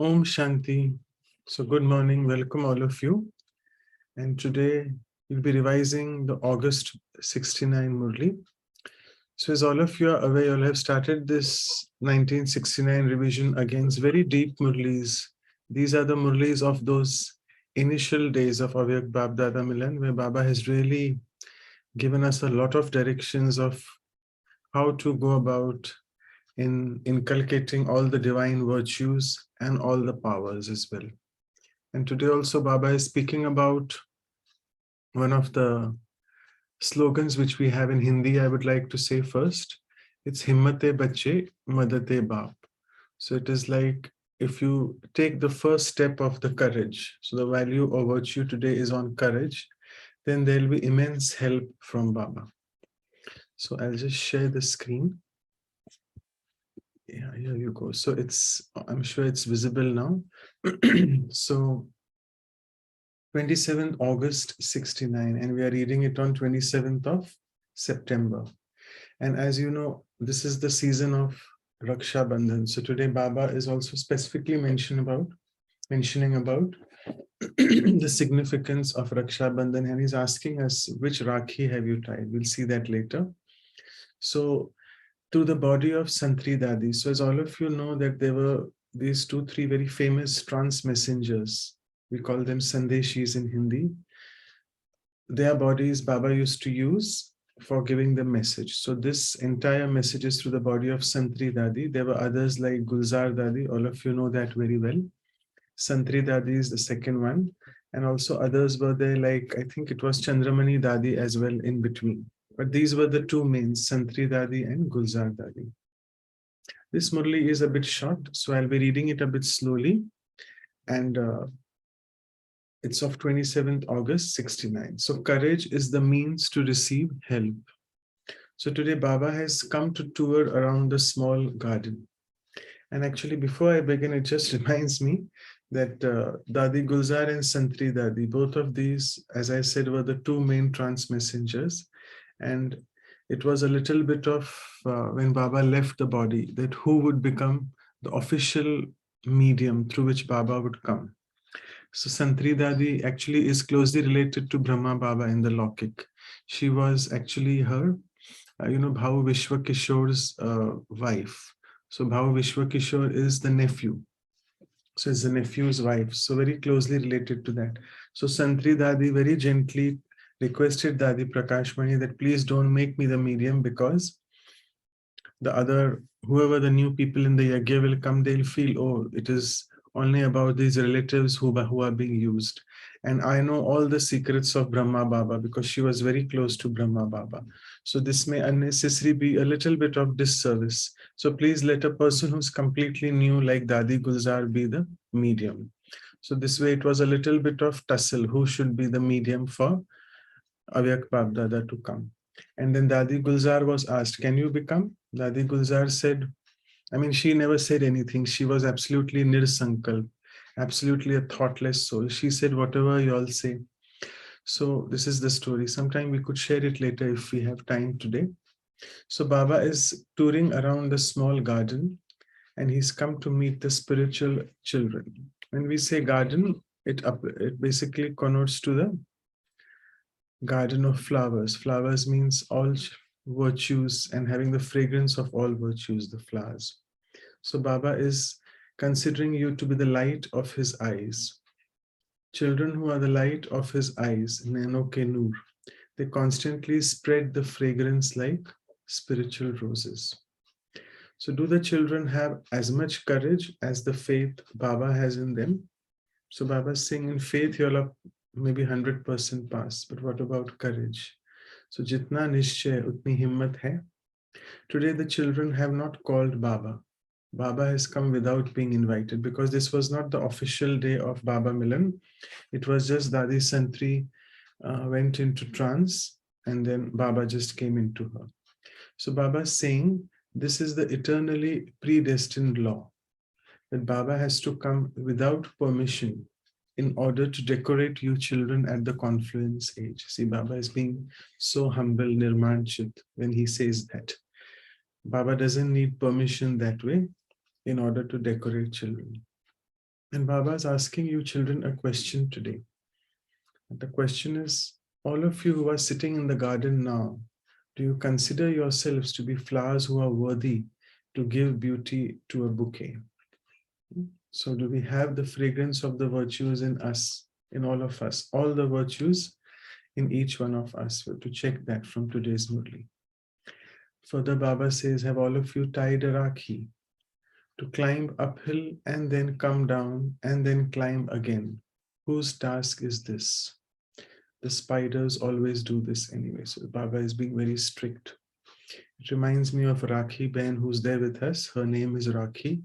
Om Shanti. So, good morning. Welcome, all of you. And today we'll be revising the August 69 Murli. So, as all of you are aware, you all have started this 1969 revision against very deep Murlis. These are the Murlis of those initial days of Avyak Bab Dada Milan, where Baba has really given us a lot of directions of how to go about in inculcating all the divine virtues and all the powers as well. And today also Baba is speaking about one of the slogans which we have in Hindi. I would like to say first, it's Himmate Bache, Madate Baap. So it is like if you take the first step of the courage, so the value or virtue today is on courage, then there will be immense help from Baba. So I'll just share the screen. Yeah, here you go. So I'm sure it's visible now. So 27th August 69, and we are reading it on 27th of September. And as you know, this is the season of Raksha Bandhan. So today Baba is also specifically mentioning about the significance of Raksha Bandhan, and he's asking us, which Rakhi have you tied? We'll see that later. So to the body of Santri Dadi. So as all of you know that there were these 2-3 very famous trance messengers. We call them Sandeshis in Hindi. Their bodies Baba used to use for giving the message. So this entire message is through the body of Santri Dadi. There were others like Gulzar Dadi. All of you know that very well. Santri Dadi is the second one. And also others were there like, I think it was Chandramani Dadi as well in between. But these were the two mains, Santri Dadi and Gulzar Dadi. This Murli is a bit short, so I'll be reading it a bit slowly. And it's of 27th August 69. So courage is the means to receive help. So today Baba has come to tour around the small garden. And actually before I begin, it just reminds me that Dadi Gulzar and Santri Dadi, both of these, as I said, were the two main trance messengers. And it was a little bit of when Baba left the body, that who would become the official medium through which Baba would come. So Santri Dadi actually is closely related to Brahma Baba in the Lokik. She was actually her, Bhau Vishwakishor's wife. So Bhau Vishwakishore is the nephew. So it's the nephew's wife. So very closely related to that. So Santri Dadi very gently requested Dadi Prakashmani that please don't make me the medium, because whoever the new people in the yagya will come, they'll feel, oh, it is only about these relatives who are being used. And I know all the secrets of Brahma Baba because she was very close to Brahma Baba. So this may unnecessarily be a little bit of disservice. So please let a person who's completely new like Dadi Gulzar be the medium. So this way it was a little bit of tussle, who should be the medium for Avyak Bab Dada to come. And then Dadi Gulzar was asked, can you become? Dadi Gulzar said, she never said anything. She was absolutely nirsankalp, absolutely a thoughtless soul. She said, whatever you all say. So this is the story. Sometime we could share it later if we have time today. So Baba is touring around the small garden and he's come to meet the spiritual children. When we say garden, it basically connotes to the garden of flowers. Flowers means all virtues and having the fragrance of all virtues, the flowers. So Baba is considering you to be the light of his eyes. Children who are the light of his eyes, Nano Ke Noor, they constantly spread the fragrance like spiritual roses. So do the children have as much courage as the faith Baba has in them? So Baba is saying in faith, you'll have maybe 100% pass, but what about courage? So jitna nishchay, utni himmat hai. Today the children have not called Baba. Baba has come without being invited because this was not the official day of Baba Milan. It was just Dadi Santri went into trance and then Baba just came into her. So Baba is saying this is the eternally predestined law, that Baba has to come without permission in order to decorate you children at the confluence age. See, Baba is being so humble, nirmanchit, when he says that. Baba doesn't need permission that way in order to decorate children. And Baba is asking you children a question today. The question is, all of you who are sitting in the garden now, do you consider yourselves to be flowers who are worthy to give beauty to a bouquet? So do we have the fragrance of the virtues in us, in all of us, all the virtues in each one of us? We have to check that from today's Murli. Further, Baba says, have all of you tied a rakhi to climb uphill and then come down and then climb again? Whose task is this? The spiders always do this anyway. So Baba is being very strict. It reminds me of Rakhi Ben who's there with us. Her name is Rakhi.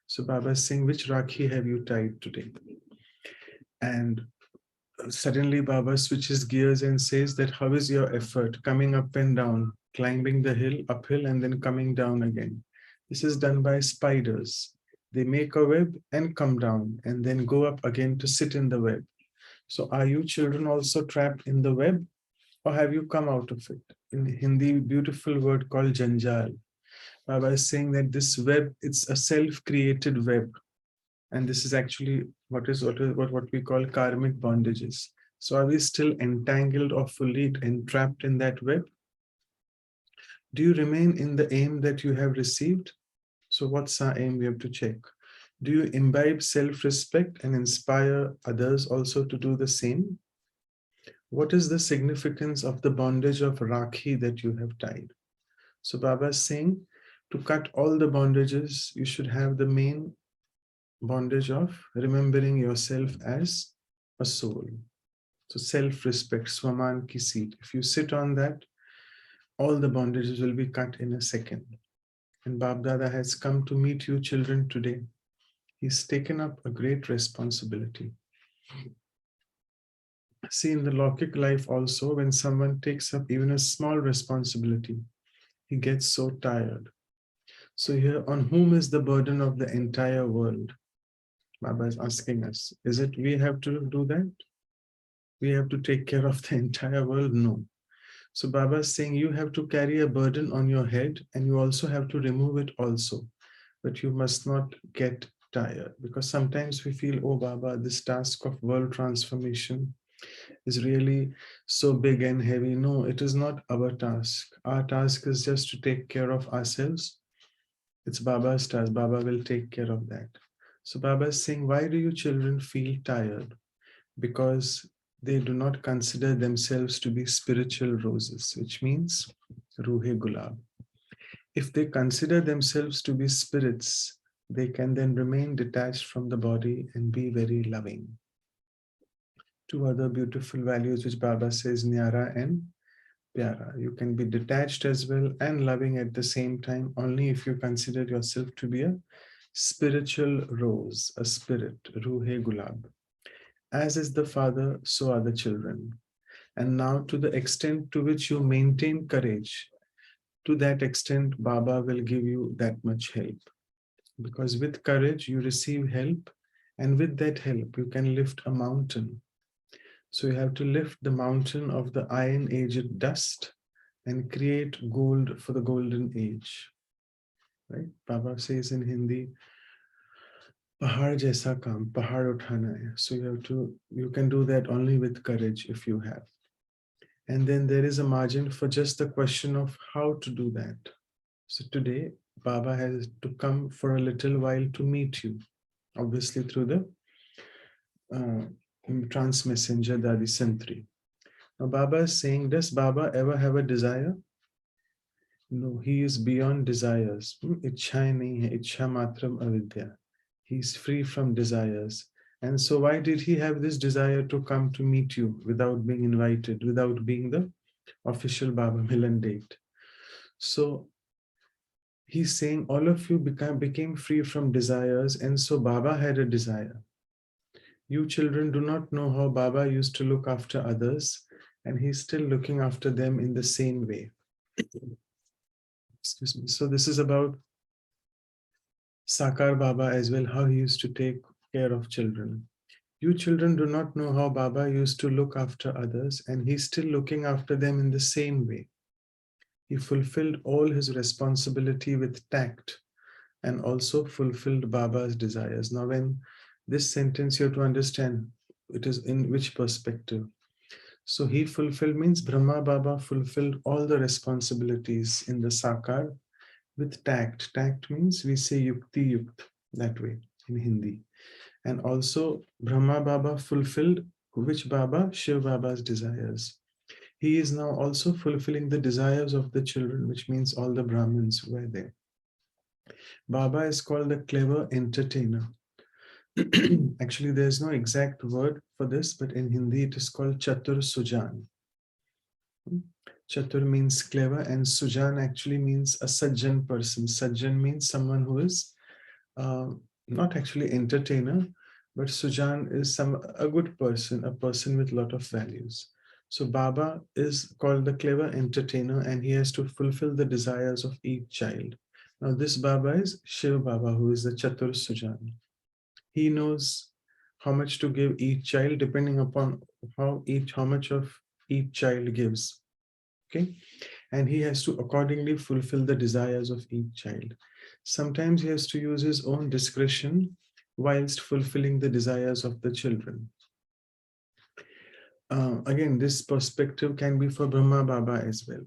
So Baba is saying, which Rakhi have you tied today? And suddenly Baba switches gears and says that how is your effort coming up and down, climbing the hill, uphill, and then coming down again? This is done by spiders. They make a web and come down and then go up again to sit in the web. So are you children also trapped in the web, or have you come out of it? In Hindi, beautiful word called janjal. Baba is saying that this web, it's a self-created web. And this is actually what we call karmic bondages. So are we still entangled or fully entrapped in that web? Do you remain in the aim that you have received? So what's our aim? We have to check. Do you imbibe self-respect and inspire others also to do the same? What is the significance of the bondage of Rakhi that you have tied? So Baba is saying, to cut all the bondages, you should have the main bondage of remembering yourself as a soul. So self-respect, Swaman ki seat. If you sit on that, all the bondages will be cut in a second. And Bab Dada has come to meet you children today. He's taken up a great responsibility. See, in the Lokik life also, when someone takes up even a small responsibility, he gets so tired. So here, on whom is the burden of the entire world? Baba is asking us, is it we have to do that? We have to take care of the entire world? No. So Baba is saying you have to carry a burden on your head and you also have to remove it also. But you must not get tired, because sometimes we feel, oh Baba, this task of world transformation is really so big and heavy. No, it is not our task. Our task is just to take care of ourselves. It's Baba's task. Baba will take care of that. So Baba is saying, why do you children feel tired? Because they do not consider themselves to be spiritual roses, which means Ruhe Gulab. If they consider themselves to be spirits, they can then remain detached from the body and be very loving. Two other beautiful values which Baba says, Nyara and Pyara. You can be detached as well and loving at the same time, only if you consider yourself to be a spiritual rose, a spirit, Ruhe Gulab. As is the father, so are the children. And now, to the extent to which you maintain courage, to that extent, Baba will give you that much help. Because with courage, you receive help, and with that help, you can lift a mountain. So you have to lift the mountain of the iron-aged dust and create gold for the golden age. Right? Baba says in Hindi, Pahar jaisa kaam, pahar uthana hai. So you can do that only with courage if you have. And then there is a margin for just the question of how to do that. So today, Baba has to come for a little while to meet you, obviously through the trans messenger Dadi Santri. Now Baba is saying, does Baba ever have a desire? No, he is beyond desires. Ichha nahi hai, ichha matram avidya. He's free from desires. And so why did he have this desire to come to meet you without being invited, without being the official Baba Milan date? So he's saying all of you became free from desires, and so Baba had a desire. You children do not know how Baba used to look after others, and he's still looking after them in the same way. Excuse me. So this is about Sakar Baba as well, how he used to take care of children. You children do not know how Baba used to look after others, and he's still looking after them in the same way. He fulfilled all his responsibility with tact and also fulfilled Baba's desires. Now, when This sentence you have to understand, it is in which perspective. So he fulfilled means Brahma Baba fulfilled all the responsibilities in the Sakar with tact. Tact means we say yukti yukt that way in Hindi. And also Brahma Baba fulfilled which Baba? Shiv Baba's desires. He is now also fulfilling the desires of the children, which means all the Brahmins who were there. Baba is called the clever entertainer. Actually, there's no exact word for this, but in Hindi it is called Chatur Sujan. Chatur means clever, and Sujan actually means a Sajjan person. Sajjan means someone who is not actually entertainer, but Sujan is a good person, a person with a lot of values. So Baba is called the clever entertainer, and he has to fulfill the desires of each child. Now this Baba is Shiv Baba, who is the Chatur Sujan. He knows how much to give each child depending upon how much of each child gives. Okay, and he has to accordingly fulfill the desires of each child. Sometimes he has to use his own discretion whilst fulfilling the desires of the children. Again, this perspective can be for Brahma Baba as well.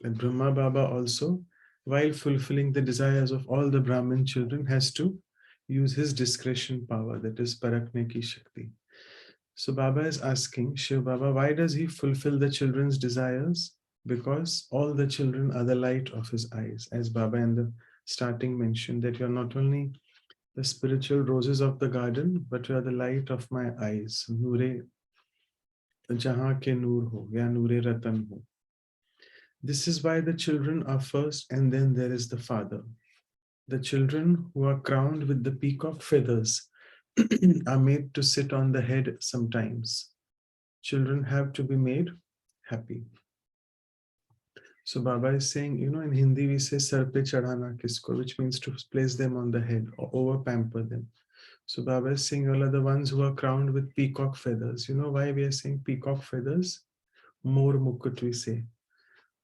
And Brahma Baba also, while fulfilling the desires of all the Brahmin children, has to use his discretion power, that is Parakne ki Shakti. So Baba is asking Shiv Baba, why does he fulfill the children's desires? Because all the children are the light of his eyes. As Baba in the starting mentioned, that you are not only the spiritual roses of the garden, but you are the light of my eyes. Noore jahan ke noor ho, ya noore ratan ho. This is why the children are first, and then there is the father. The children who are crowned with the peacock feathers are made to sit on the head sometimes. Children have to be made happy. So Baba is saying, in Hindi we say sar pe chadhana kisko, which means to place them on the head or over pamper them. So Baba is saying, all are the ones who are crowned with peacock feathers. You know why we are saying peacock feathers? More mukut we say.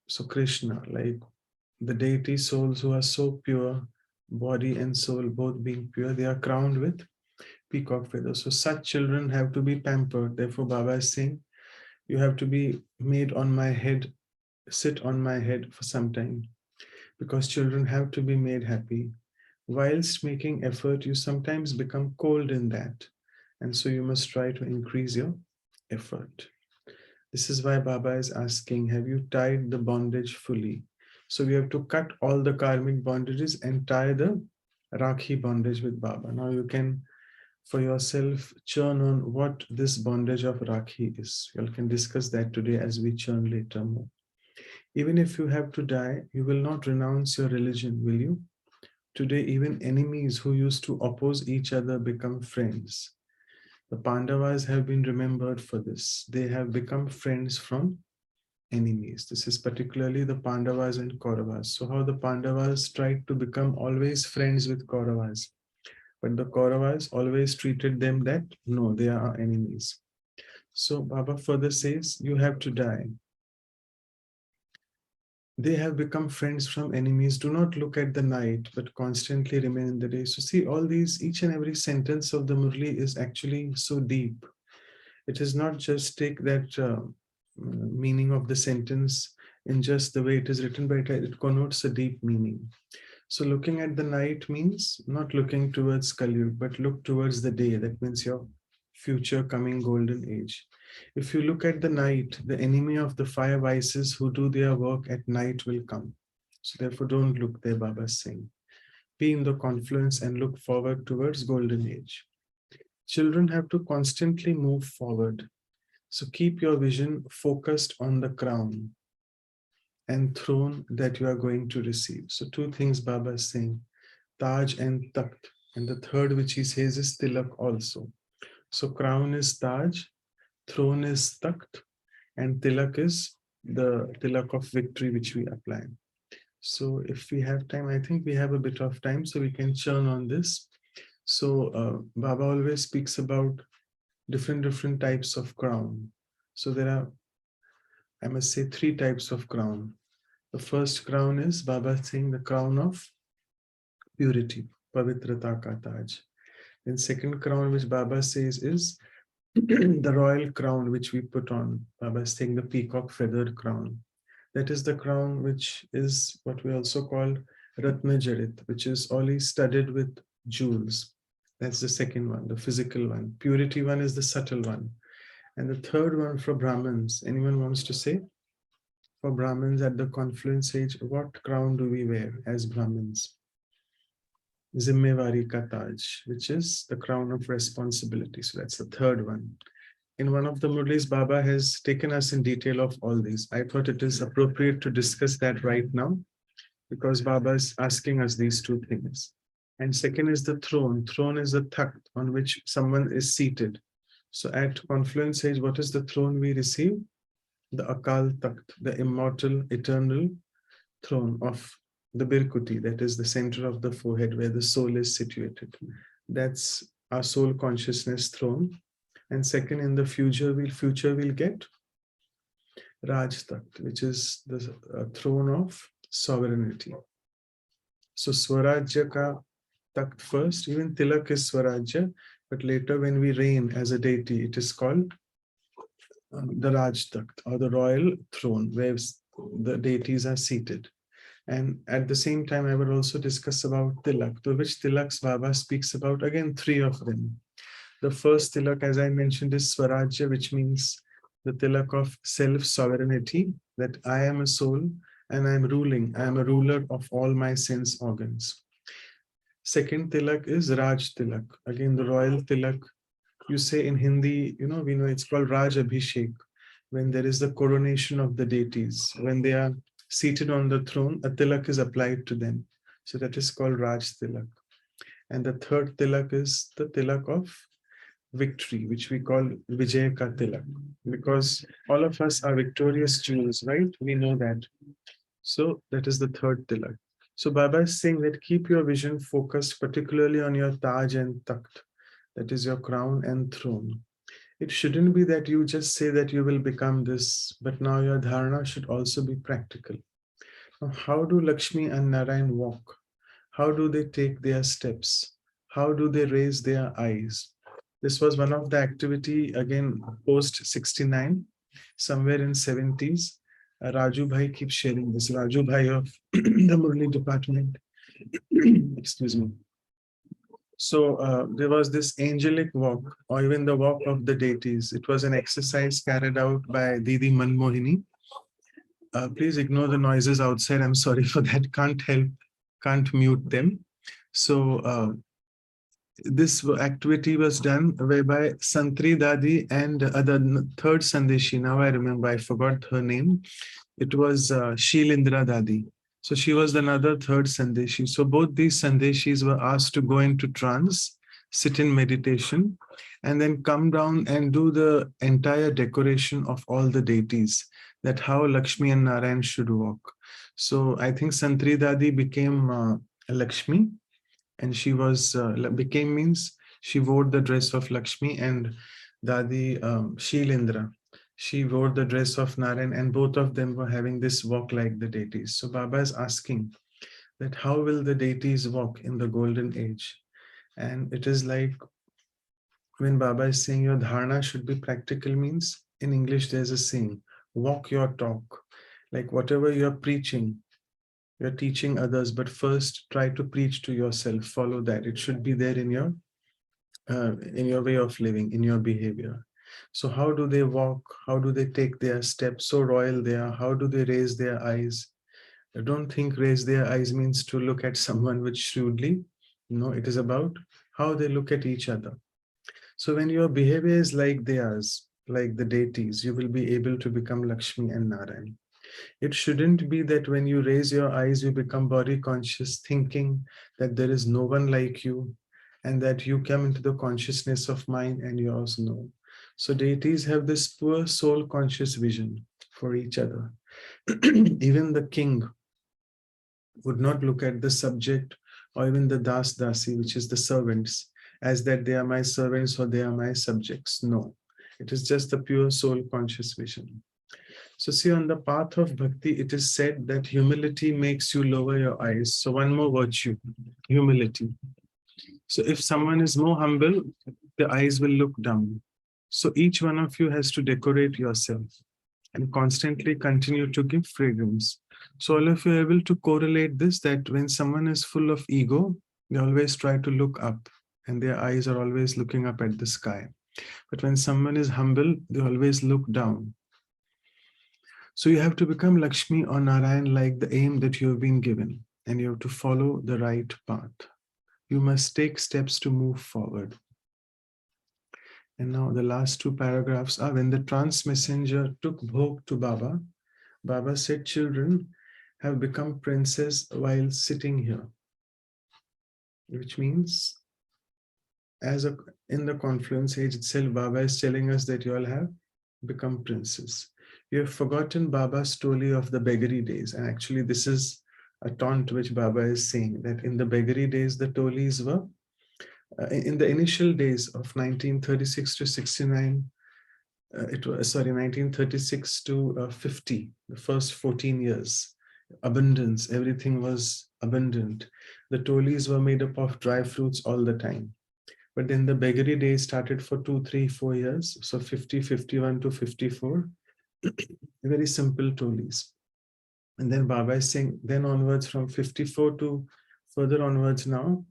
So Krishna, like the deity souls who are so pure, body and soul both being pure, they are crowned with peacock feathers. So such children have to be pampered. Therefore Baba is saying, you have to be made on my head, sit on my head for some time, because children have to be made happy. Whilst making effort, you sometimes become cold in that. And so you must try to increase your effort. This is why Baba is asking, have you tied the bondage fully? So we have to cut all the karmic bondages and tie the Rakhi bondage with Baba. Now you can, for yourself, churn on what this bondage of Rakhi is. You can discuss that today as we churn later more. Even if you have to die, you will not renounce your religion, will you? Today, even enemies who used to oppose each other become friends. The Pandavas have been remembered for this. They have become friends from enemies. This is particularly the Pandavas and Kauravas. So how the Pandavas tried to become always friends with Kauravas, but the Kauravas always treated them that, no, they are our enemies. So Baba further says, you have to die. They have become friends from enemies. Do not look at the night, but constantly remain in the day. So see, all these, each and every sentence of the Murli is actually so deep. It is not just take that meaning of the sentence in just the way it is written, but it connotes a deep meaning. So looking at the night means not looking towards Kali Yuga, but look towards the day. That means your future coming golden age. If you look at the night, the enemy of the five vices who do their work at night will come. So therefore don't look there, Baba is saying. Be in the confluence and look forward towards golden age. Children have to constantly move forward. So keep your vision focused on the crown and throne that you are going to receive. So two things Baba is saying, Taj and Takht. And the third which he says is Tilak also. So crown is Taj, throne is Takht, and Tilak is the Tilak of victory which we apply. So if we have time, I think we have a bit of time, so we can churn on this. So Baba always speaks about different types of crown. So there are, I must say, three types of crown. The first crown is Baba saying the crown of purity, Pavitrata ka Taj. And second crown which Baba says is the royal crown which we put on. Baba is saying the peacock feathered crown. That is the crown which is what we also call Ratna Jarit, which is always studded with jewels. That's the second one, the physical one. Purity one is the subtle one. And the third one for Brahmins, anyone wants to say? For Brahmins at the confluence age, what crown do we wear as Brahmins? Zimmevari ka taj, which is the crown of responsibility. So that's the third one. In one of the Murlis, Baba has taken us in detail of all these. I thought it is appropriate to discuss that right now because Baba is asking us these two things. And second is the throne. Throne is a takht on which someone is seated. So at confluence age, what is the throne we receive? The Akal Takht, the immortal, eternal throne of the Birkuti, that is the center of the forehead where the soul is situated. That's our soul consciousness throne. And second, in the future we'll get Raj Takht, which is the throne of sovereignty. So Swarajya ka Takht first, even Tilak is Swarajya, but later when we reign as a deity, it is called the Raj Takht or the royal throne where the deities are seated. And at the same time, I will also discuss about Tilak, to which Tilaks Baba speaks about, again, three of them. The first Tilak, as I mentioned, is Swarajya, which means the Tilak of self-sovereignty, that I am a soul and I am ruling. I am a ruler of all my sense organs. Second Tilak is Raj Tilak. Again, the royal Tilak. You say in Hindi, we know it's called Raj Abhishek. When there is the coronation of the deities, when they are seated on the throne, a tilak is applied to them. So that is called Raj Tilak. And the third tilak is the tilak of victory, which we call Vijay Ka Tilak, because all of us are victorious Jews, right? We know that. So that is the third tilak. So Baba is saying that keep your vision focused particularly on your Taj and Takht, that is your crown and throne. It shouldn't be that you just say that you will become this, but now your dharana should also be practical. Now, how do Lakshmi and Narayan walk? How do they take their steps? How do they raise their eyes? This was one of the activity, again, post 69, somewhere in 70s. Raju Bhai keeps sharing this. Raju Bhai of the Murli department. Excuse me. So there was this angelic walk, or even the walk of the deities. It was an exercise carried out by Didi Manmohini. Please ignore the noises outside. I'm sorry for that. Can't help, can't mute them. So this activity was done whereby Santri Dadi and the third Sandeshi, now I remember, I forgot her name. It was Shilindra Dadi. So she was another third Sandeshi. So both these Sandeshis were asked to go into trance, sit in meditation, and then come down and do the entire decoration of all the deities, that how Lakshmi and Narayan should walk. So I think Santri Dadi became Lakshmi, and she was, became means she wore the dress of Lakshmi, and Dadi Shilindra, she wore the dress of Narayan, and both of them were having this walk like the deities. So Baba is asking that how will the deities walk in the golden age? And it is like when Baba is saying your dharana should be practical, means in English there's a saying, walk your talk. Like whatever you're preaching, you're teaching others, but first try to preach to yourself. Follow that. It should be there in your way of living, in your behavior. So how do they walk? How do they take their steps? So royal they are. How do they raise their eyes? I don't think raise their eyes means to look at someone with shrewdly. No, it is about how they look at each other. So when your behavior is like theirs, like the deities, you will be able to become Lakshmi and Narayan. It shouldn't be that when you raise your eyes, you become body conscious, thinking that there is no one like you, and that you come into the consciousness of mine and yours. No. So deities have this poor soul conscious vision for each other. Even the king would not look at the subject or even the das dasi, which is the servants, as that they are my servants or they are my subjects. No, it is just the pure soul conscious vision. So see, on the path of bhakti, it is said that humility makes you lower your eyes. So one more virtue, humility. So if someone is more humble, the eyes will look down. So each one of you has to decorate yourself and constantly continue to give fragrance. So all of you are able to correlate this, that when someone is full of ego, they always try to look up and their eyes are always looking up at the sky. But when someone is humble, they always look down. So you have to become Lakshmi or Narayan like the aim that you have been given, and you have to follow the right path. You must take steps to move forward. And now the last two paragraphs are: when the trance messenger took Bhog to Baba, Baba said, children have become princes while sitting here, which means in the confluence age itself, Baba is telling us that you all have become princes. You have forgotten Baba's story of the beggary days. And actually, this is a taunt which Baba is saying, that in the beggary days, the tolis were, in the initial days of 1936 to 69, it was, 1936 to 50, the first 14 years, abundance, everything was abundant. The tolis were made up of dry fruits all the time. But then the beggary days started for 2, 3, 4 years. So 50, 51 to 54, very simple tolis. And then Baba is saying, then onwards from 54 to further onwards now,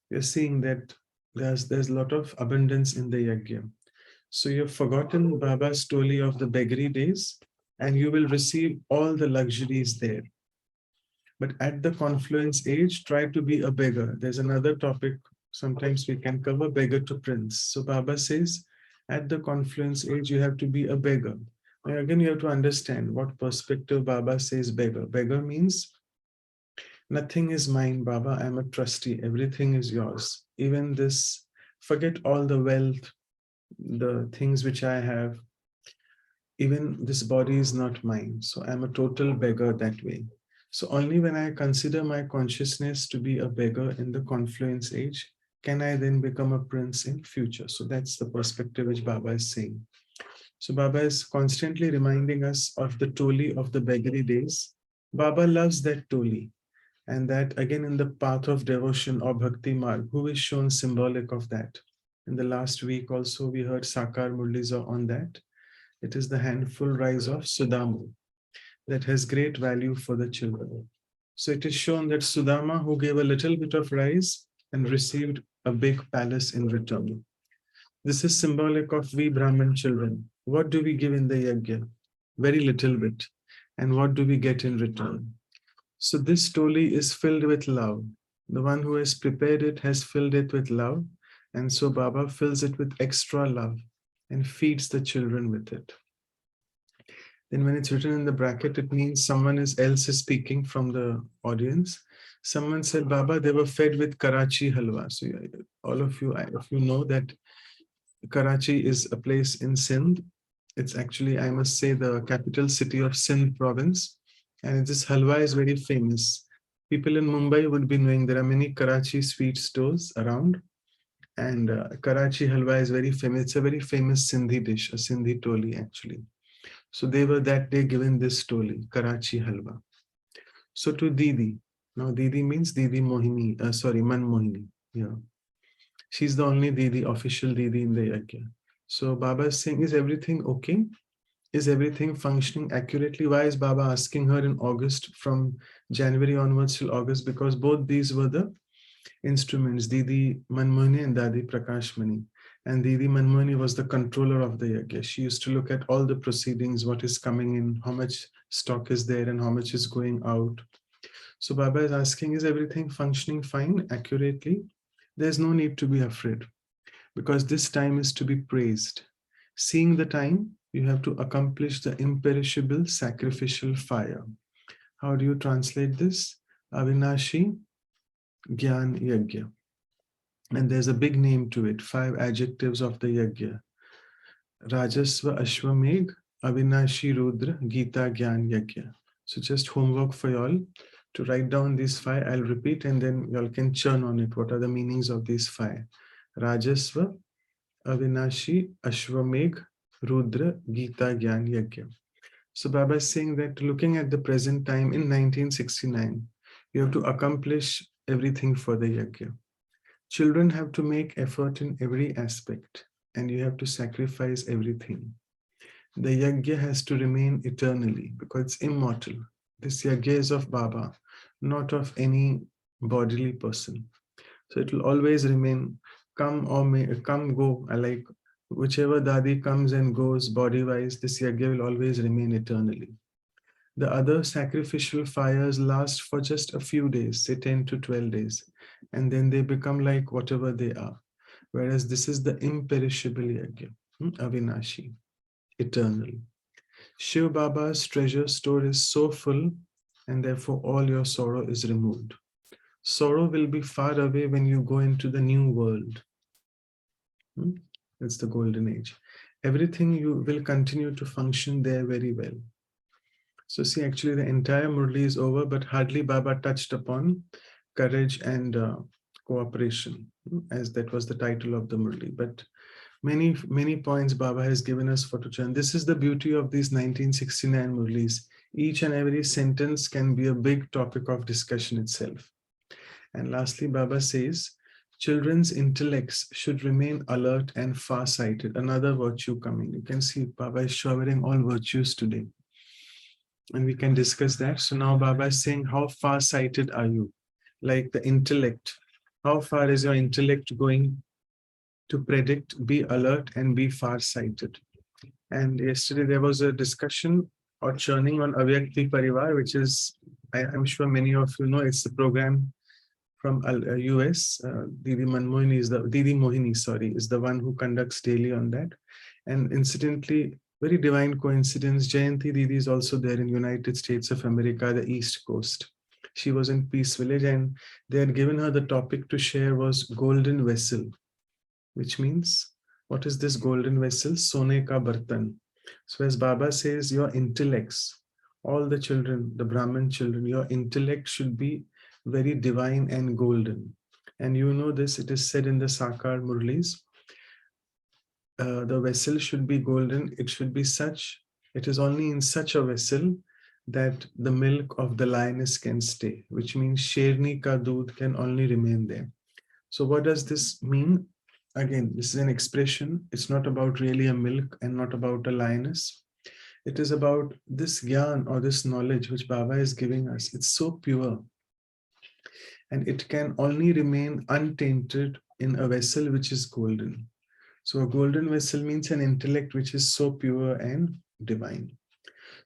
we're seeing that there's a lot of abundance in the yajna. So you've forgotten Baba's story of the beggary days, and you will receive all the luxuries there. But at the confluence age, try to be a beggar. There's another topic, sometimes we can cover, beggar to prince. So Baba says, at the confluence age, you have to be a beggar. And again, you have to understand what perspective Baba says beggar. Beggar means nothing is mine, Baba. I'm a trustee. Everything is yours. Even this, forget all the wealth, the things which I have. Even this body is not mine. So I'm a total beggar that way. So only when I consider my consciousness to be a beggar in the confluence age, can I then become a prince in future. So that's the perspective which Baba is saying. So Baba is constantly reminding us of the toli of the beggary days. Baba loves that toli. And that again in the path of devotion or bhakti marg, who is shown symbolic of that. In the last week also we heard Sakar Murliza on that. It is the handful rice of Sudamu that has great value for the children. So it is shown that Sudama, who gave a little bit of rice and received a big palace in return. This is symbolic of we Brahmin children. What do we give in the yajna? Very little bit. And what do we get in return? So this stoli is filled with love. The one who has prepared it has filled it with love. And so Baba fills it with extra love and feeds the children with it. Then when it's written in the bracket, it means someone else is speaking from the audience. Someone said, Baba, they were fed with Karachi halwa. So all of you, if you know that Karachi is a place in Sindh, it's actually, I must say, the capital city of Sindh province. And this halwa is very famous. People in Mumbai would be knowing there are many Karachi sweet stores around. And Karachi halwa is very famous. It's a very famous Sindhi dish, a Sindhi toli actually. So they were that day given this toli, Karachi halwa. So to Didi. Now Didi means Didi Mohini, Man Mohini. Yeah. She's the only Didi, official Didi in the yajna. So Baba is saying, is everything okay? Is everything functioning accurately? Why is Baba asking her in August, from January onwards till August? Because both these were the instruments, Didi Manmohini and Dadi Prakashmani. And Didi Manmohini was the controller of the yajna. She used to look at all the proceedings, what is coming in, how much stock is there and how much is going out. So Baba is asking, is everything functioning fine, accurately? There's no need to be afraid, because this time is to be praised. Seeing the time, you have to accomplish the imperishable sacrificial fire. How do you translate this? Avinashi Gyan Yajna. And there's a big name to it, 5 adjectives of the Yajna. Rajasva Ashwamegh, Avinashi Rudra, Gita Gyan Yajna. So just homework for y'all to write down these 5. I'll repeat and then y'all can churn on it. What are the meanings of these 5? Rajasva, Avinashi, Ashwamegh, Rudra, Gita, Gyan, Yajna. So Baba is saying that looking at the present time in 1969, you have to accomplish everything for the Yajna. Children have to make effort in every aspect, and you have to sacrifice everything. The yajna has to remain eternally because it's immortal. This yajna is of Baba, not of any bodily person. So it will always remain, come or may come go. Like whichever dadi comes and goes body wise, this yajna will always remain eternally. The other sacrificial fires last for just a few days, say 10 to 12 days, and then they become like whatever they are. Whereas this is the imperishable yajna, avinashi, eternal. Shiv Baba's treasure store is so full, and therefore all your sorrow is removed. Sorrow will be far away when you go into the new world. It's the golden age. Everything you will continue to function there very well. So see, actually the entire Murli is over, but hardly Baba touched upon courage and cooperation, as that was the title of the Murli. But many points Baba has given us for to chant. This is the beauty of these 1969 Murlis. Each and every sentence can be a big topic of discussion itself. And lastly, Baba says, children's intellects should remain alert and far-sighted. Another virtue coming. You can see Baba is showering all virtues today. And we can discuss that. So now Baba is saying, how far-sighted are you? Like the intellect. How far is your intellect going to predict, be alert, and be far-sighted? And yesterday there was a discussion or churning on Avyakti Parivar, which is, I'm sure many of you know, it's the program from US. Didi Mohini, is the one who conducts daily on that. And incidentally, very divine coincidence, Jayanti Didi is also there in United States of America, the East Coast. She was in Peace Village, and they had given her the topic to share was golden vessel, which means, what is this golden vessel? Sone ka bartan. So as Baba says, your intellects, all the children, the Brahmin children, your intellect should be very divine and golden. And you know this, it is said in the Sakar Murlis, the vessel should be golden. It should be such, it is only in such a vessel that the milk of the lioness can stay, which means Sherni ka doodh can only remain there. So what does this mean? Again, this is an expression. It's not about really a milk and not about a lioness. It is about this gyan or this knowledge which Baba is giving us. It's so pure. And it can only remain untainted in a vessel which is golden. So a golden vessel means an intellect which is so pure and divine.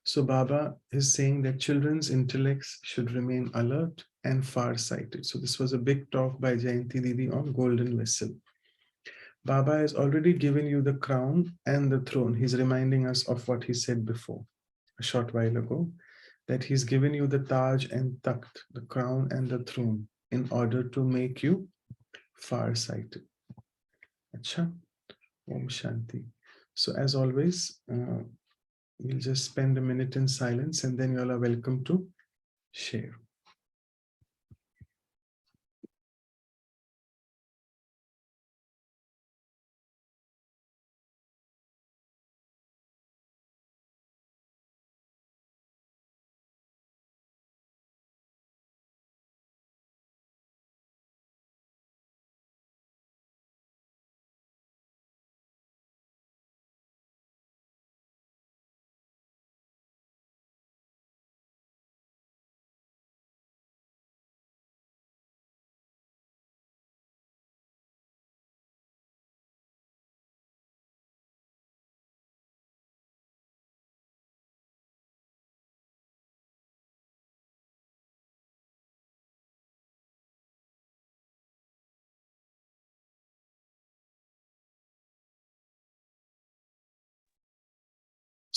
So Baba is saying that children's intellects should remain alert and far-sighted. So this was a big talk by Jayanti Didi on golden vessel. Baba has already given you the crown and the throne. He's reminding us of what he said before, a short while ago, that he's given you the Taj and Takht, the crown and the throne, in order to make you far-sighted. Acha. Om Shanti. So as always, we'll just spend a minute in silence and then you all are welcome to share.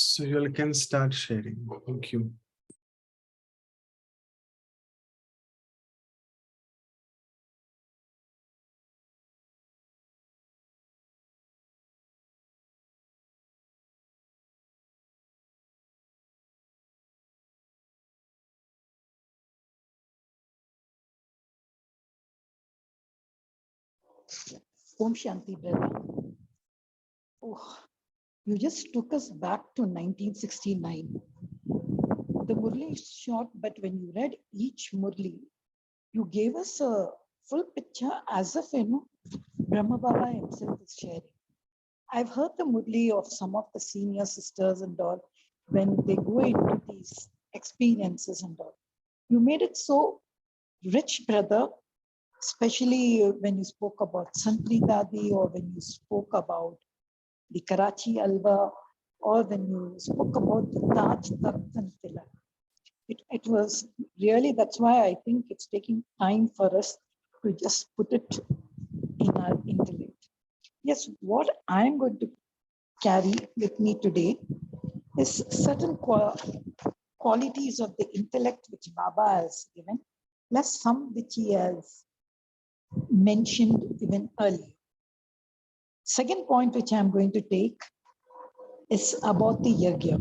So you all can start sharing. Thank you. Om Shanti, brother. Oh, you just took us back to 1969. The Murli is short, but when you read each Murli, you gave us a full picture as if, Brahma Baba himself is sharing. I've heard the Murli of some of the senior sisters and all when they go into these experiences and all. You made it so rich, brother, especially when you spoke about Santri Dadi or when you spoke about the Karachi Alva or when you spoke about the Taj, Takht and Tilak. It was really, that's why I think it's taking time for us to just put it in our intellect. Yes, what I'm going to carry with me today is certain qualities of the intellect which Baba has given, plus some which he has mentioned even earlier. Second point which I'm going to take is about the yagya.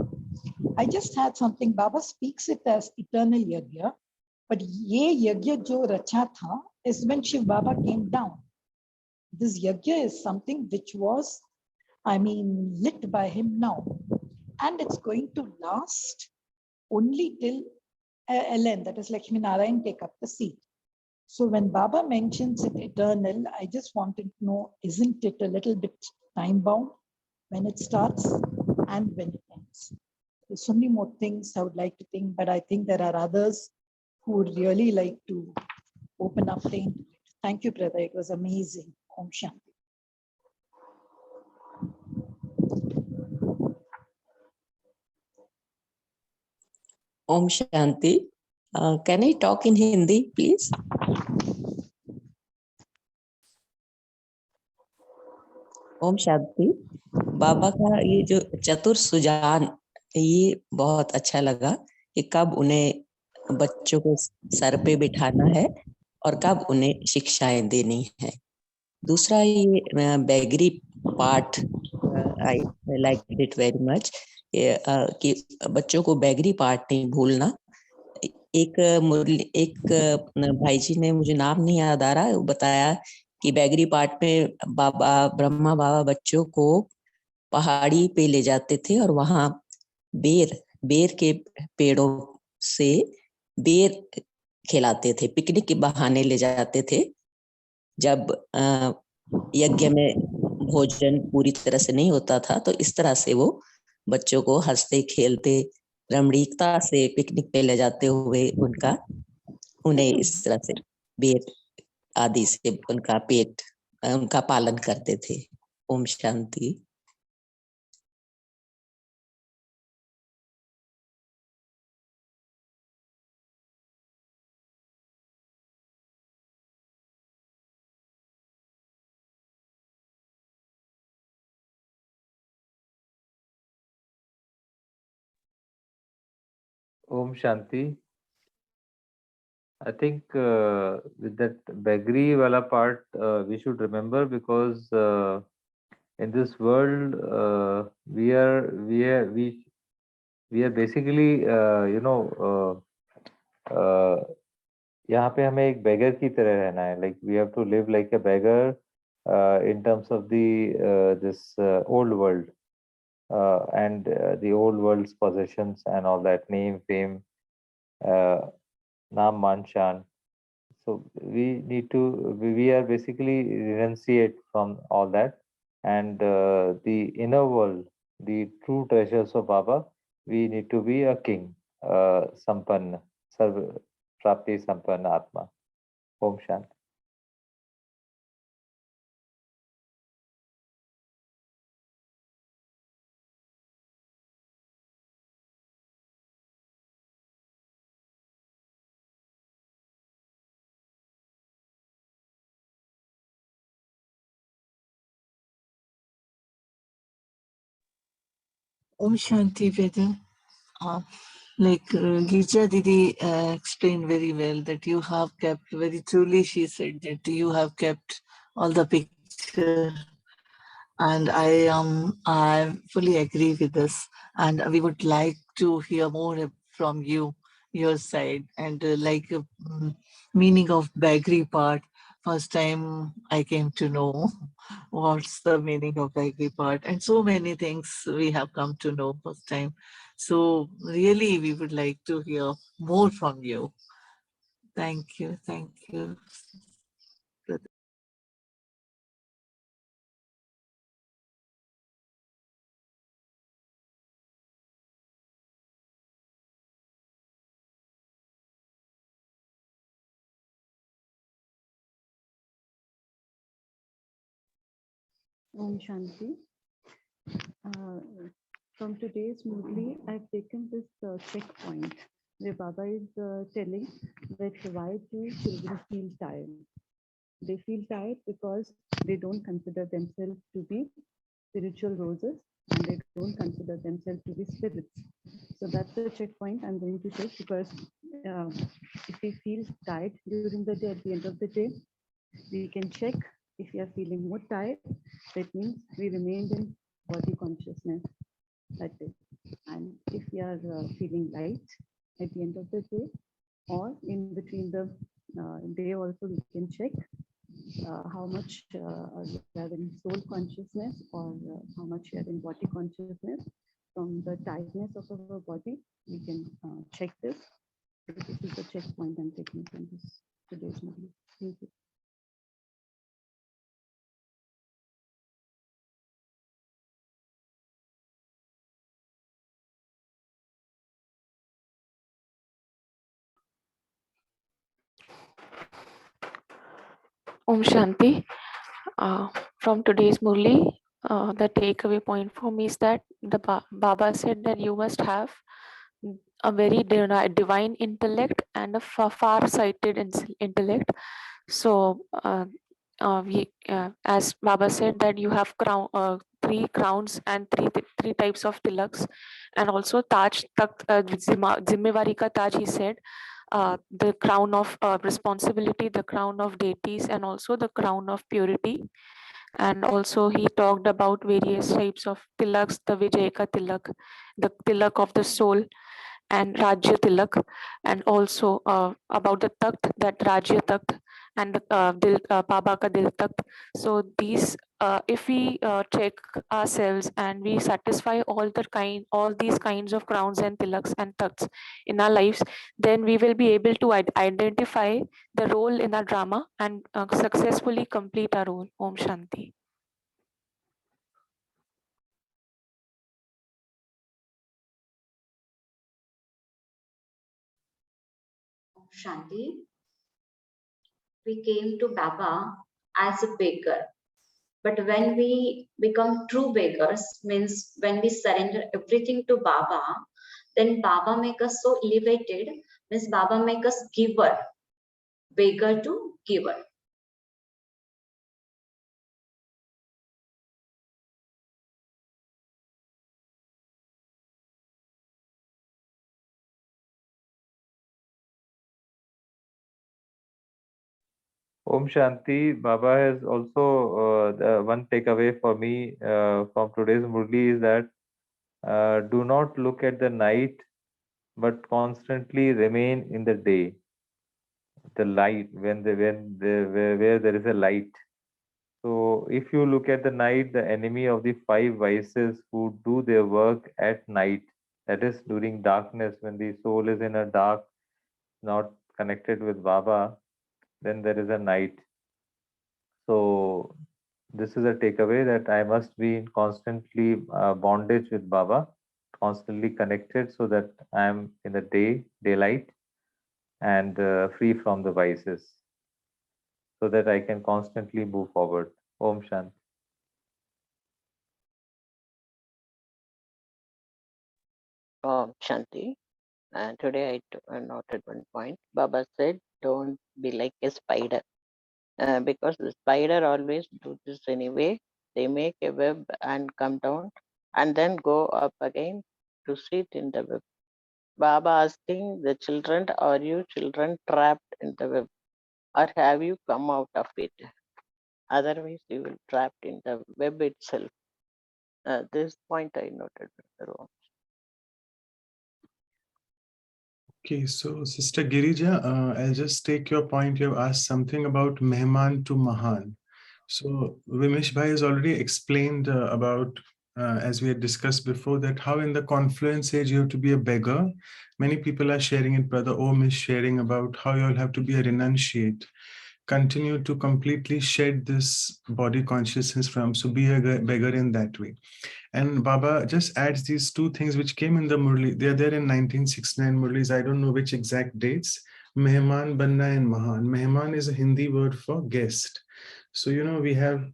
I just had something, Baba speaks it as eternal yagya, but ye yagya jo racha tha is when Shiv Baba came down. This yagya is something which was, lit by him now. And it's going to last only till Ellen, that is Lakshmi Narayan, take up the seat. So when Baba mentions it eternal, I just wanted to know, isn't it a little bit time bound when it starts and when it ends? There's so many more things I would like to think, but I think there are others who would really like to open up the intellect. Thank you, brother. It was amazing. Om Shanti. Om Shanti. Can I talk in Hindi, please? Om Shanti. बाबा का ये जो चतुर सुजान, ये बहुत अच्छा लगा कि कब उन्हें बच्चों को सर पे बिठाना है और कब उन्हें शिक्षाएं देनी है। दूसरा ये बैगरी part, I like it very much, कि बच्चों को बैगरी पार्ट नहीं भूलना। एक भाई जी ने, मुझे नाम नहीं याद आ रहा, बताया कि बैगरी पार्ट में ब्रह्मा बाबा बच्चों को पहाड़ी पे ले जाते थे और वहां बेर के पेड़ों से बेर खिलाते थे, पिकनिक के बहाने ले जाते थे। जब यज्ञ में भोजन पूरी तरह से नहीं होता था तो इस तरह से वो बच्चों को हंसते खेलते रमणीकता से पिकनिक पे ले जाते हुए उन्हें इस तरह से बेर आदि से उनका पालन करते थे। Om Shanti. Om Shanti. I think with that Bagri wala part, we should remember, because in this world we are basically यहाँ पे हमें एक beggar की तरह रहना है. Like we have to live like a beggar in terms of this old world. And the old world's possessions and all that, name, fame, naam, man, shan. So we are basically renunciate from all that, and the inner world, the true treasures of Baba, we need to be a king, sampanna, sarva prapti sampanna atma. Om Shanti. Om Shanti Veda. Like Geeta Didi explained very well that you have kept, very truly she said that you have kept all the picture, and I fully agree with this, and we would like to hear more from you, your side, and meaning of Bagri part. First time I came to know what's the meaning of Bagri part, and so many things we have come to know first time. So really, we would like to hear more from you. Thank you. Thank you. Om Shanti. From today's Murli, I've taken this checkpoint where Baba is telling that why do children feel tired? They feel tired because they don't consider themselves to be spiritual roses and they don't consider themselves to be spirits. So that's the checkpoint I'm going to take because if we feel tired during the day, at the end of the day, we can check if we are feeling more tired. That means we remained in body consciousness. That's it. And if we are feeling light at the end of the day, or in between the day also we can check how much we are in soul consciousness or how much we are in body consciousness. From the tiredness of our body, we can check this. So this is the checkpoint I'm taking from this today's movie. Thank you. Om Shanti. From today's Murli, the takeaway point for me is that the Baba said that you must have a very divine intellect and a far-sighted intellect. So, as Baba said, that you have three crowns and three types of tilaks, and also Taj Tak Zimmewari ka Taj. He said, the crown of responsibility, the crown of deities, and also the crown of purity. And also he talked about various types of tilaks, the Vijayaka tilak, the tilak of the soul, and Rajya tilak, and also about the takht, that Rajya takht, and the Baba ka dil takht. So these, if we check ourselves and we satisfy all these kinds of crowns and tilaks and takhts in our lives, then we will be able to identify the role in our drama and successfully complete our role. Om Shanti. Shanti. We came to Baba as a beggar. But when we become true beggars, means when we surrender everything to Baba, then Baba make us so elevated, means Baba make us giver, beggar to giver. Om Shanti. Baba has also the one takeaway for me from today's Murli is that do not look at the night, but constantly remain in the day. The light, where there is a light. So if you look at the night, the enemy of the five vices who do their work at night, that is during darkness, when the soul is in a dark, not connected with Baba, then there is a night. So this is a takeaway that I must be in constantly bondage with Baba, constantly connected, so that I am in the daylight, and free from the vices, so that I can constantly move forward. Om Shanti. Shanti. And today I noted one point. Baba said, don't be like a spider. Because the spider always do this anyway. They make a web and come down and then go up again to sit in the web. Baba asking the children, are you children trapped in the web, or have you come out of it? Otherwise you will trapped in the web itself. This point I noted. Okay, so Sister Girija, I'll just take your point. You have asked something about Mehman to Mahan. So Vimish Bhai has already explained about, as we had discussed before, that how in the confluence age you have to be a beggar. Many people are sharing it. Brother Om is sharing about how you all have to be a renunciate. Continue to completely shed this body consciousness from, so be a beggar in that way. And Baba just adds these two things which came in the Murli. They are there in 1969 Murlis. I don't know which exact dates. Mehman, Banna, and Mahan. Mehman is a Hindi word for guest. So, we have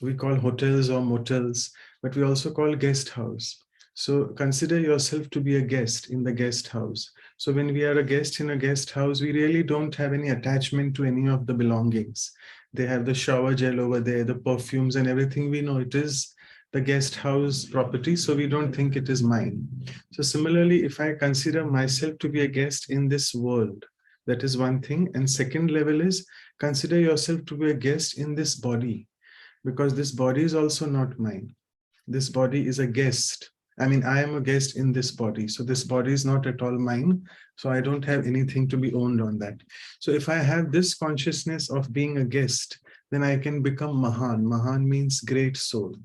we call hotels or motels, but we also call guest house. So consider yourself to be a guest in the guest house. So when we are a guest in a guest house, we really don't have any attachment to any of the belongings. They have the shower gel over there, the perfumes and everything. We know it is the guest house property, so we don't think it is mine. So similarly, if I consider myself to be a guest in this world, that is one thing. And second level is consider yourself to be a guest in this body, because this body is also not mine. This body is a guest. I mean, I am a guest in this body. So this body is not at all mine. So I don't have anything to be owned on that. So if I have this consciousness of being a guest, then I can become Mahan. Mahan means great soul.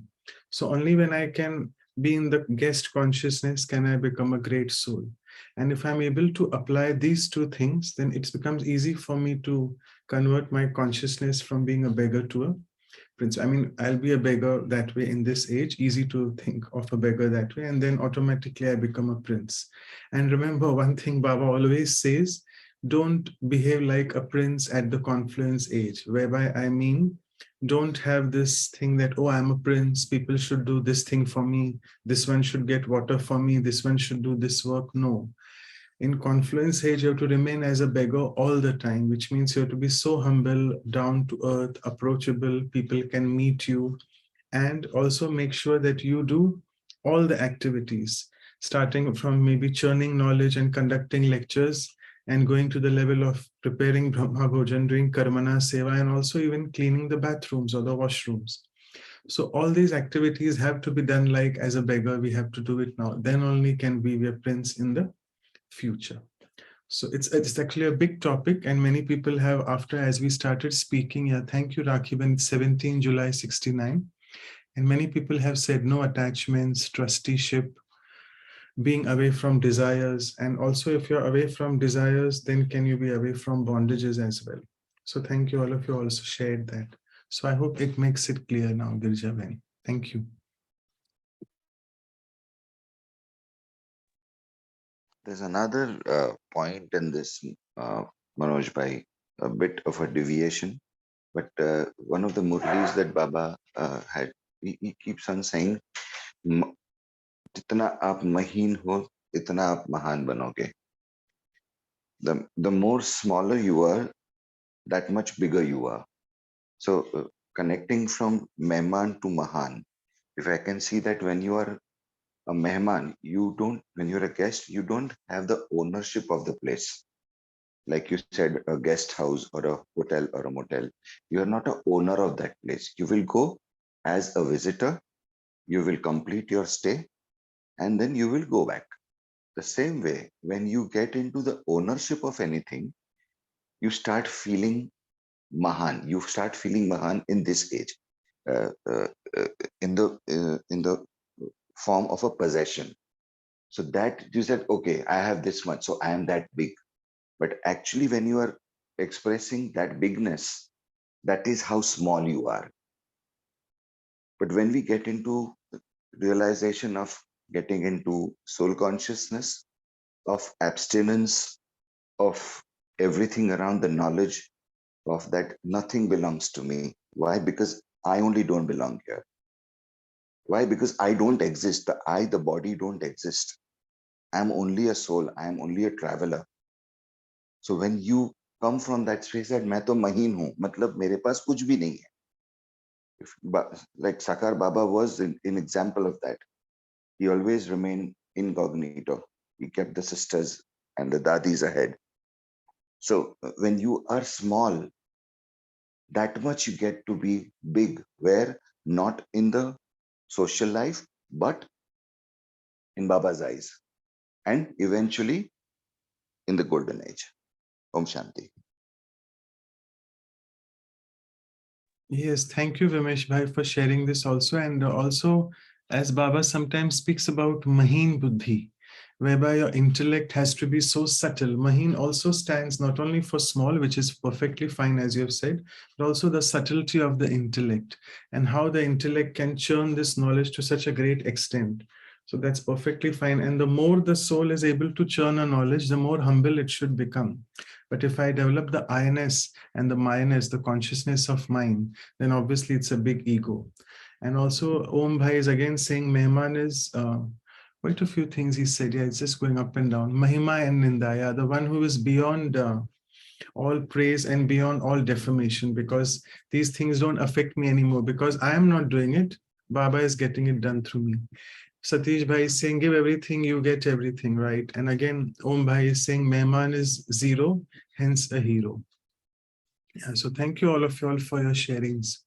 So only when I can be in the guest consciousness can I become a great soul. And if I'm able to apply these two things, then it becomes easy for me to convert my consciousness from being a beggar to a prince. I mean, I'll be a beggar that way in this age, easy to think of a beggar that way, and then automatically I become a prince. And remember one thing Baba always says, don't behave like a prince at the confluence age, whereby I mean, don't have this thing that, oh, I'm a prince, people should do this thing for me, this one should get water for me, this one should do this work. No. In confluence age, you have to remain as a beggar all the time, which means you have to be so humble, down to earth, approachable, people can meet you, and also make sure that you do all the activities, starting from maybe churning knowledge and conducting lectures, and going to the level of preparing Brahma Bhojan, doing Karmana Seva, and also even cleaning the bathrooms or the washrooms. So all these activities have to be done like as a beggar, we have to do it now. Then only can we be a prince in the future. So it's actually a big topic, and many people have, after as we started speaking, yeah, thank you, Rakhiban, 17 July 69. And many people have said no attachments, trusteeship, being away from desires. And also if you're away from desires, then can you be away from bondages as well? So thank you, all of you also shared that. So I hope it makes it clear now, Girjaben. Thank you. There's another point in this, Manoj Bhai, a bit of a deviation, but one of the murlis that Baba had, he keeps on saying, "Jitna aap maheen ho, itna aap mahan banoge." The more smaller you are, that much bigger you are. So connecting from Mehman to Mahan, if I can see that when you are a mehman, you don't, when you're a guest, you don't have the ownership of the place. Like you said, a guest house or a hotel or a motel, you are not an owner of that place. You will go as a visitor, you will complete your stay, and then you will go back. The same way, when you get into the ownership of anything, you start feeling Mahan. You start feeling Mahan in this age, in the form of a possession. So that you said, okay, I have this much, so I am that big. But actually, when you are expressing that bigness, that is how small you are. But when we get into realization of getting into soul consciousness, of abstinence, of everything around the knowledge of that nothing belongs to me. Why? Because I only don't belong here. Why? Because I don't exist. The I, the body don't exist. I'm only a soul. I'm only a traveler. So when you come from that space that मैं तो महीन हूँ, मतलब मेरे पास कुछ भी नहीं है. Like Sakar Baba was an example of that. He always remained incognito. He kept the sisters and the dadis ahead. So when you are small, that much you get to be big, where not in the social life, but in Baba's eyes, and eventually in the golden age. Om Shanti. Yes, thank you, Vimesh Bhai, for sharing this also. And also, as Baba sometimes speaks about Maheen Buddhi, whereby your intellect has to be so subtle. Maheen also stands not only for small, which is perfectly fine, as you have said, but also the subtlety of the intellect and how the intellect can churn this knowledge to such a great extent. So that's perfectly fine. And the more the soul is able to churn a knowledge, the more humble it should become. But if I develop the I-ness and the my-ness, the consciousness of mind, then obviously it's a big ego. And also Om Bhai is again saying Mehman is quite a few things he said. Yeah, it's just going up and down. Mahima and Nindaya, the one who is beyond all praise and beyond all defamation, because these things don't affect me anymore because I am not doing it. Baba is getting it done through me. Satish Bhai is saying, give everything, you get everything, right? And again, Om Bhai is saying, Mehman is zero, hence a hero. Yeah, so thank you all of you all for your sharings.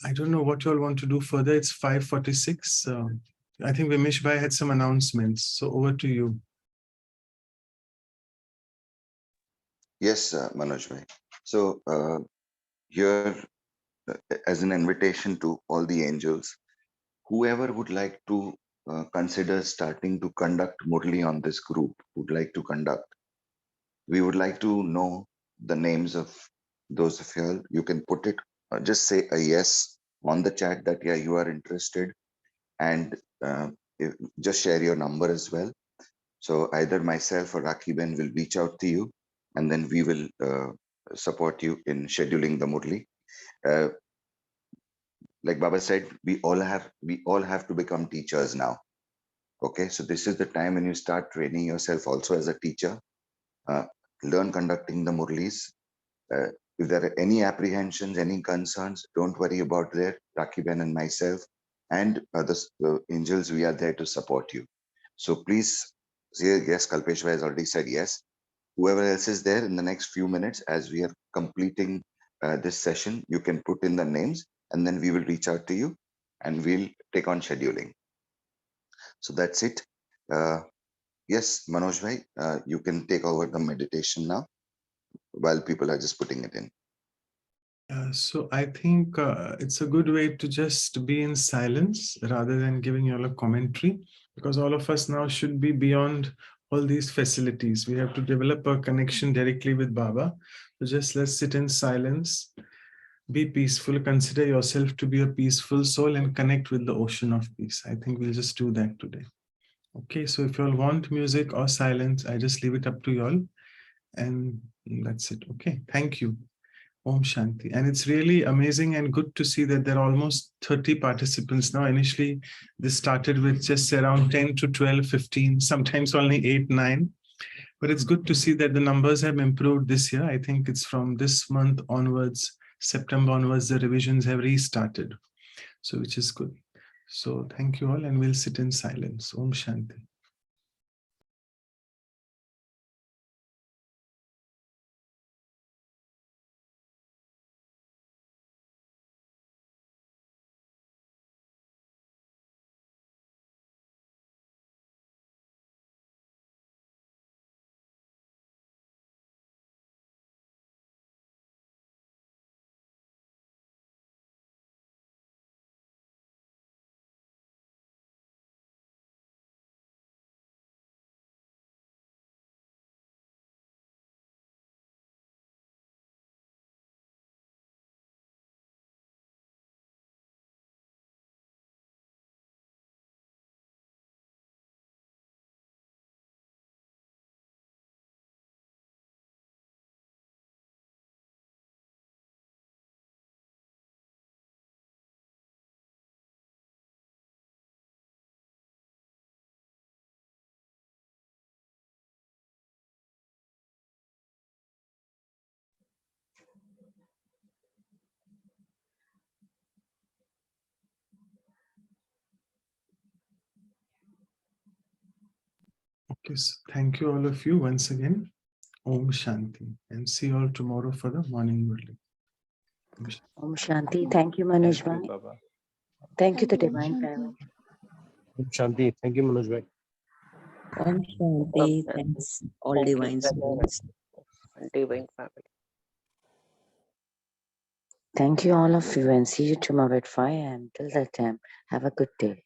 I don't know what you all want to do further. It's 5:46. I think Vimish Bhai had some announcements. So over to you. Yes, Manoj Bhai. So here, as an invitation to all the angels, whoever would like to consider starting to conduct Murli on this group, would like to conduct, we would like to know the names of those of you. You can put it, just say a yes on the chat that, yeah, you are interested, and just share your number as well. So either myself or Rakiben will reach out to you, and then we will support you in scheduling the Murli. Like Baba said, we all have to become teachers now. Okay, so this is the time when you start training yourself also as a teacher. Learn conducting the Murlis. If there are any apprehensions, any concerns, don't worry about that. Rakiben and myself and others, angels, we are there to support you. So please, yes, Kalpeshwar has already said yes. Whoever else is there in the next few minutes, as we are completing this session, you can put in the names and then we will reach out to you and we'll take on scheduling. So that's it. Yes, Manoj Bhai, you can take over the meditation now while people are just putting it in. So I think it's a good way to just be in silence rather than giving you all a commentary, because all of us now should be beyond all these facilities. We have to develop a connection directly with Baba. So just let's sit in silence, be peaceful, consider yourself to be a peaceful soul and connect with the ocean of peace. I think we'll just do that today. Okay, so if you all want music or silence, I just leave it up to you all. And that's it. Okay, thank you. Om Shanti. And it's really amazing and good to see that there are almost 30 participants now. Initially, this started with just around 10 to 12, 15, sometimes only 8, 9. But it's good to see that the numbers have improved this year. I think it's from this month onwards, September onwards, the revisions have restarted. So which is good. So thank you all, and we'll sit in silence. Om Shanti. Okay, so thank you all of you once again. Om Shanti. And see you all tomorrow for the morning Murli. Om Shanti. Thank you, Manoj Thank you, Bhai. Baba. Thank you, the Thank you, Om Divine Shanti. Family. Shanti. Thank you, Manoj Bhai. Om Shanti. Thanks, all divine souls. Divine Family. Thank you, all of you, and see you tomorrow at 5. And till that time, have a good day.